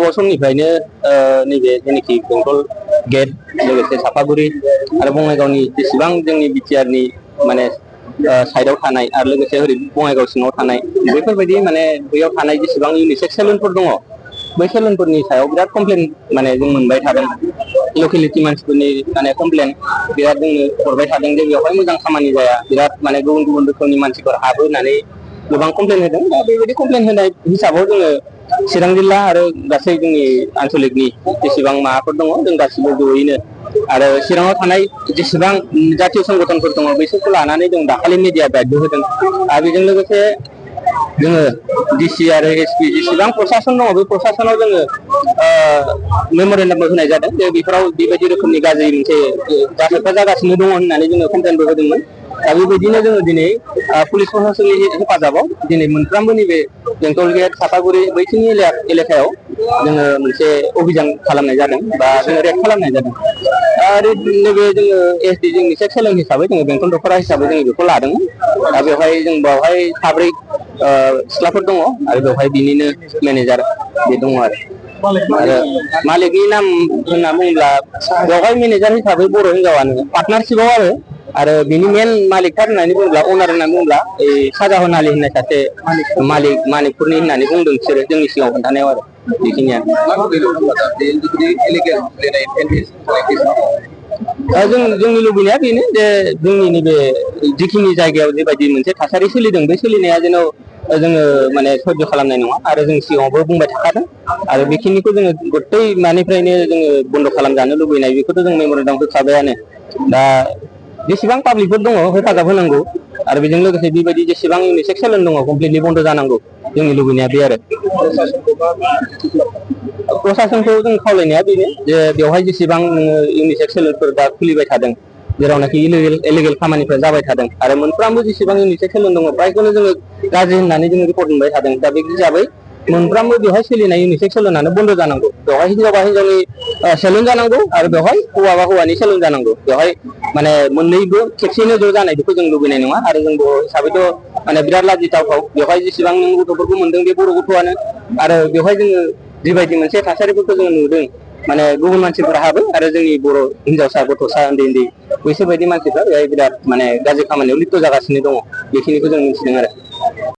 गोबाव समनिफ्रायनो नैबे जेनाखि बेंटल गेट लोगोसे सापागुरि आरो बङाइगावनि जेसेबां जोंनि बिटिआरनि माने साइडआव थानाय आरो लोगोसे ओरै बङाइगाव सिङाव थानाय बेफोरबायदि माने बैयाव थानाय जेसेबां इउनिसेक्स सेलुनफोर दङ बै सेलुनफोरनि सायाव बिराद कमप्लेन माने जों मोनबाय थादों लकेलिटि मानसिफोरनि माने कमप्लेन बिराद जोंनो हरबाय थादों जे बेवहाय मोजां खामानि जाया बिराद माने गुबुन गुबुन रोखोमनि मानसिफोर हाबो होननानै गोबां कमप्लेन होदों दा बेबायदि कमप्लेन होनाय हिसाबाव जोङो चिरां जिल्ला आरो गासै जोंनि आन्चलिकनि जेसेबां माबाफोर दङ जों गासिबो जयैनो आरो चिराङाव थानाय जेसेबां जातीय संगठनफोर दङ बैसोरखौ लानानै जों दाखालि मिडिया ब्राइटबो होदों आरो बेजों लोगोसे जोङो डिसि आरो एसपि जेसेबां प्रसासन दङ बे प्रसासनाव जोङो मेम'रेन्डामबो होनाय जादों जे बेफोराव बेबायदि रोखोमनि गाज्रि मोनसे जाथायफ्रा जागासिनो दङ होननानै जोङो कमप्लेनबो होदोंमोन दा बेबायदिनो जोङो दिनै पुलिस प्रसासननि हेफाजाबाव दिनै मोनफ्रोमबो नैबे बेंटल गेट सापागुरि बैसिनि एलेकायाव जोङो मोनसे अभियान खालामनाय जादों बा जोङो रेड खालामनाय जादों आरो नैबे जोङो एसडि जोंनि सेक्स सेलेन हिसाबै जोङो बेंटल दख'रा हिसाबै जोङो बेखौ लादोंमोन दा बेवहाय जों बेवहाय साब्रै सिख्लाफोर दङ आरो बेवहाय बिनिनो मेनेजार बे दङ आरो मालिकनि नाम होनना बुङोब्ला बेवहाय मेनेजार हिसाबै बर' हिनजावानो पार्टनारशिपआव आरो बिनि मेन मालिकथार होननानै बुङोब्ला अनार होननानै बुङोब्ला साजाहन आलि होननाय सासे मालिकफोरनि होननानै बुंदों बिसोरो जोंनि सिगाङाव खोन्थानायाव आरो बेखिनियानो जोंनि लुबैनाया बेनो जे जोंनि नैबे जिखिनि जायगायाव जेबायदि मोनसे थासारि सोलिदों बे सोलिनाया जेन' जोङो माने सह्य खालामनाय नङा आरो जों सिगाङावबो बुंबाय थाखादों आरो बेखिनिखौ जोङो गथै मानिफ्रायनो जोङो बन्द' खालामजानो लुबैनाय बेखौथ' जों मेम'रेन्डाम होखाबायानो दा जेसेबां पाब्लिकफोर दङ हेफाजाब होनांगौ आरो बेजों लोगोसे बेबायदि जेसेबां इउनिसेक्स सेलेन दङ कमप्लिटलि बन्द' जानांगौ जोंनि लुबैनाया बे आरो प्रसासनखौ जों खावलायनाया बेनो जे बेवहाय जेसेबां नोङो इउनिसेक्स सेलेनफोर दा खुलिबाय थादों जेरावनाखि इलिगेल खामानिफोर जाबाय थादों आरो मोनफ्रोमबो जेसेबां इउनिसेक्स सेलेन दङ फ्रायखौनो जोङो गाज्रि होननानै जोङो रिपर्ट मोनबाय थादों दा बे हिसाबै मोनफ्रोमबो बेवहाय सोलिनाय इउनिसेक्स सेलेनानो बन्द' जानांगौ बेवहाय हिनजावबा हिनजावनि सेलुन जानांगौ आरो बेवहाय हौवाबा हौवानि सेलुन जानांगौ बेवहाय माने मोननैबो खेबसेनो ज' जानाय बेखौ जों लुबैनाय नङा आरो जों बर' हिसाबैथ' माने बिराद लाजिथावथाव बेवहाय जेसेबां नों गथ'फोरखौ मोनदों बे बर' गथ'आनो आरो बेवहाय जोङो जिबायदि मोनसे थासारिफोरखौ जोङो नुदों माने गुबुन मानसिफोर हाबो आरो जोंनि बर' हिन्जावसा गथ'सा उन्दै बैसोरबायदि मानसिफ्रा बेहाय बिराद माने गाज्रि खामानियाव लिप्त जागासिनो दङ बेखिनिखौ जों मिथिदों आरो